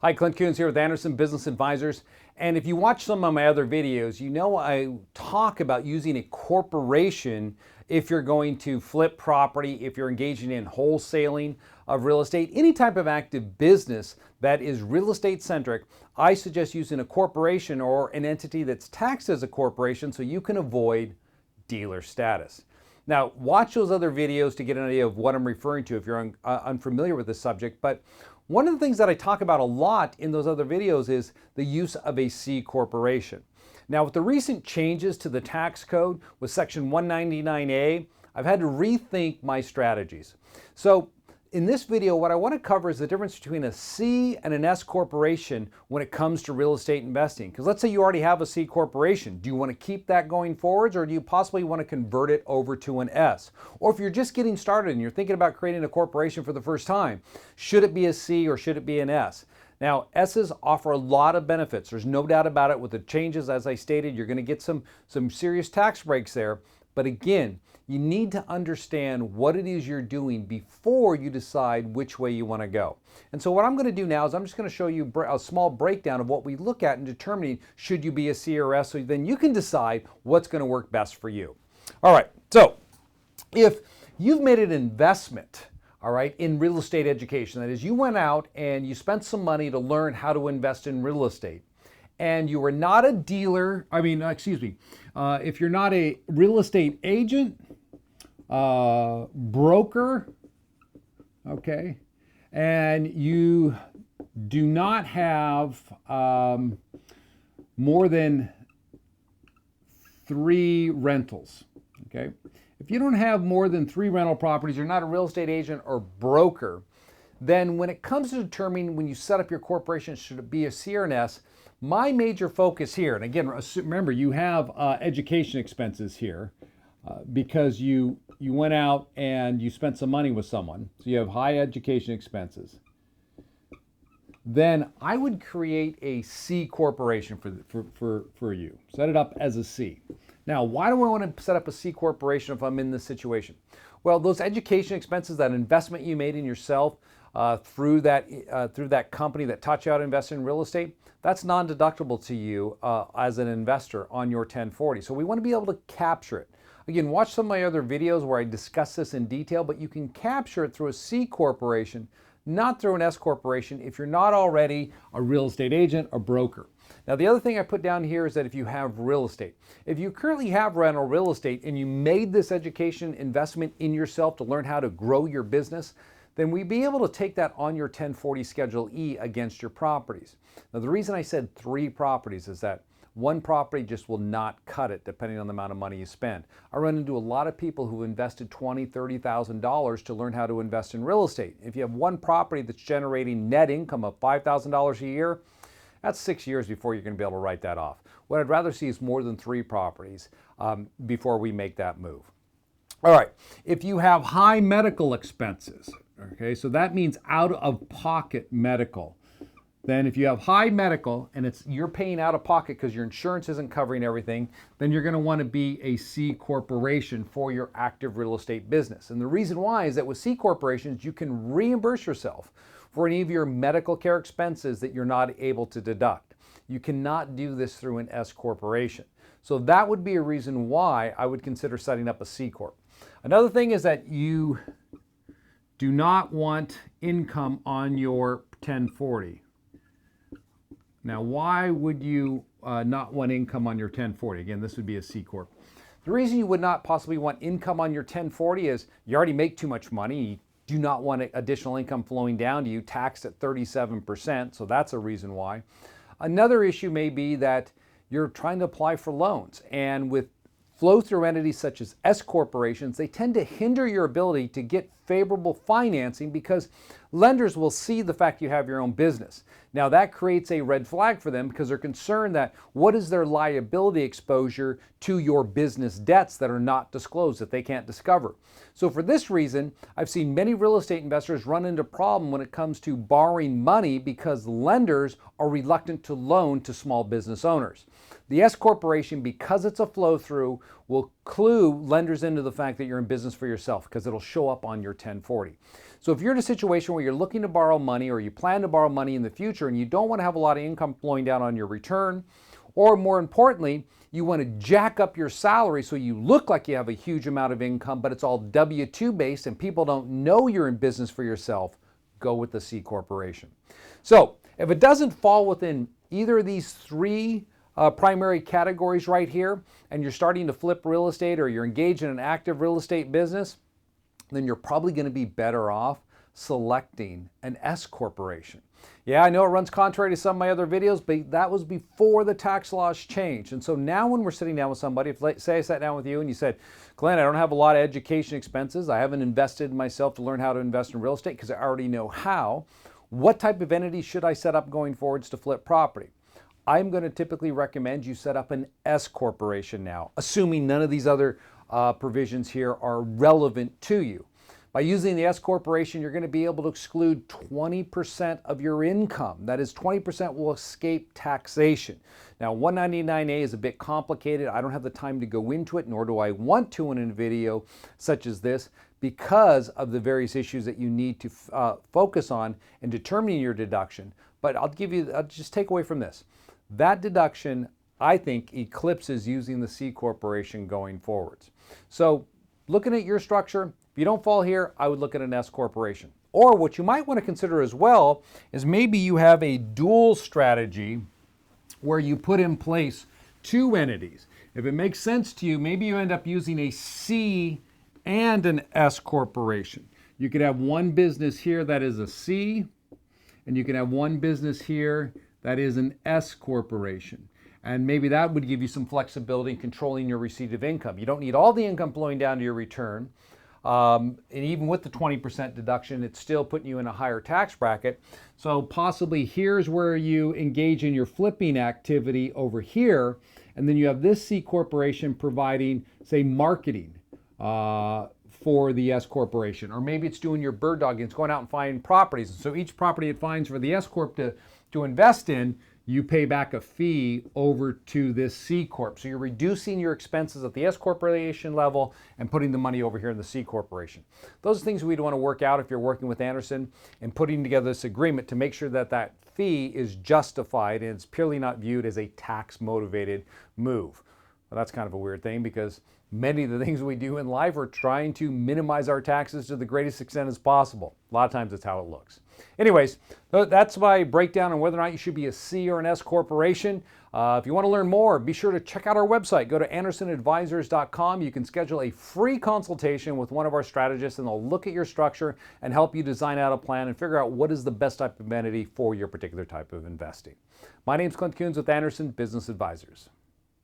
Hi, Clint Coons here with Anderson Business Advisors. And if you watch some of my other videos, you know I talk about using a corporation if you're going to flip property, if you're engaging in wholesaling of real estate, any type of active business that is real estate centric. I suggest using a corporation or an entity that's taxed as a corporation so you can avoid dealer status. Now, watch those other videos to get an idea of what I'm referring to if you're unfamiliar with this subject. But one of the things that I talk about a lot in those other videos is the use of a C corporation. Now, with the recent changes to the tax code with Section 199A, I've had to rethink my strategies. So in this video, what I want to cover is the difference between a C and an S corporation when it comes to real estate investing. Because let's say you already have a C corporation. Do you want to keep that going forwards, or do you possibly want to convert it over to an S? Or if you're just getting started and you're thinking about creating a corporation for the first time, should it be a C or should it be an S? Now, S's offer a lot of benefits. There's no doubt about it. With the changes, as I stated, you're going to get some serious tax breaks there. But again, you need to understand what it is you're doing before you decide which way you want to go. And so what I'm going to do now is I'm just going to show you a small breakdown of what we look at in determining should you be a C or S, so then you can decide what's going to work best for you. All right, so if you've made an investment, all right, in real estate education, that is, you went out and you spent some money to learn how to invest in real estate, and you were not a dealer, if you're not a real estate agent, broker, okay, and you do not have more than 3 rentals, okay? If you don't have more than 3 rental properties, you're not a real estate agent or broker, then when it comes to determining when you set up your corporation, should it be a C or an S, my major focus here, and again, remember, you have education expenses here because you went out and you spent some money with someone, so you have high education expenses. Then I would create a C corporation for you. Set it up as a C. Now, why do I want to set up a C corporation if I'm in this situation? Well, those education expenses, that investment you made in yourself through that company that taught you how to invest in real estate, that's non-deductible to you as an investor on your 1040. So we want to be able to capture it. Again, watch some of my other videos where I discuss this in detail, but you can capture it through a C corporation, not through an S corporation if you're not already a real estate agent or broker. Now, the other thing I put down here is that if you have real estate, if you currently have rental real estate and you made this education investment in yourself to learn how to grow your business, then we'd be able to take that on your 1040 Schedule E against your properties. Now, the reason I said 3 properties is that one property just will not cut it depending on the amount of money you spend. I run into a lot of people who invested $20,000, $30,000 to learn how to invest in real estate. If you have one property that's generating net income of $5,000 a year, that's 6 years before you're going to be able to write that off. What I'd rather see is more than 3 properties before we make that move. All right, if you have high medical expenses, okay, so that means out-of-pocket medical. Then if you have high medical and you're paying out of pocket because your insurance isn't covering everything, then you're going to want to be a C corporation for your active real estate business. And the reason why is that with C corporations, you can reimburse yourself for any of your medical care expenses that you're not able to deduct. You cannot do this through an S corporation. So that would be a reason why I would consider setting up a C corp. Another thing is that you do not want income on your 1040. Now, why would you not want income on your 1040? Again, this would be a C corp. The reason you would not possibly want income on your 1040 is you already make too much money. You do not want additional income flowing down to you, taxed at 37%, so that's a reason why. Another issue may be that you're trying to apply for loans, and with flow-through entities such as S corporations, they tend to hinder your ability to get favorable financing because lenders will see the fact you have your own business. Now, that creates a red flag for them because they're concerned that what is their liability exposure to your business debts that are not disclosed, that they can't discover. So for this reason, I've seen many real estate investors run into problem when it comes to borrowing money because lenders are reluctant to loan to small business owners. The S corporation, because it's a flow-through, will clue lenders into the fact that you're in business for yourself because it'll show up on your 1040. So if you're in a situation where you're looking to borrow money or you plan to borrow money in the future and you don't want to have a lot of income flowing down on your return, or more importantly, you want to jack up your salary so you look like you have a huge amount of income, but it's all W-2 based and people don't know you're in business for yourself, go with the C corporation. So if it doesn't fall within either of these three primary categories right here, and you're starting to flip real estate or you're engaged in an active real estate business, then you're probably going to be better off selecting an S corporation. Yeah, I know it runs contrary to some of my other videos, but that was before the tax laws changed. And so now when we're sitting down with somebody, if say I sat down with you and you said, Clint, I don't have a lot of education expenses, I haven't invested in myself to learn how to invest in real estate because I already know how, what type of entity should I set up going forwards to flip property? I'm going to typically recommend you set up an S corporation now, assuming none of these other provisions here are relevant to you. By using the S corporation, you're going to be able to exclude 20% of your income. That is, 20% will escape taxation. Now, 199A is a bit complicated. I don't have the time to go into it, nor do I want to in a video such as this, because of the various issues that you need to focus on in determining your deduction. But I'll just take away from this. That deduction, I think, eclipses using the C corporation going forwards. So looking at your structure, if you don't fall here, I would look at an S corporation. Or what you might want to consider as well is maybe you have a dual strategy where you put in place two entities. If it makes sense to you, maybe you end up using a C and an S corporation. You could have one business here that is a C, and you can have one business here that is an S corporation. And maybe that would give you some flexibility in controlling your receipt of income. You don't need all the income flowing down to your return. And even with the 20% deduction, it's still putting you in a higher tax bracket. So possibly here's where you engage in your flipping activity over here. And then you have this C corporation providing, say, marketing for the S corporation. Or maybe it's doing your bird dogging. It's going out and finding properties. And so each property it finds for the S corp to invest in, you pay back a fee over to this C corp. So you're reducing your expenses at the S corporation level and putting the money over here in the C corporation. Those are things we'd want to work out if you're working with Anderson and putting together this agreement to make sure that that fee is justified and it's purely not viewed as a tax motivated move. Well, that's kind of a weird thing because many of the things we do in life are trying to minimize our taxes to the greatest extent as possible. A lot of times that's how it looks. Anyways, that's my breakdown on whether or not you should be a C or an S corporation. If you want to learn more, be sure to check out our website. Go to andersonadvisors.com. You can schedule a free consultation with one of our strategists and they'll look at your structure and help you design out a plan and figure out what is the best type of entity for your particular type of investing. My name is Clint Coons with Anderson Business Advisors.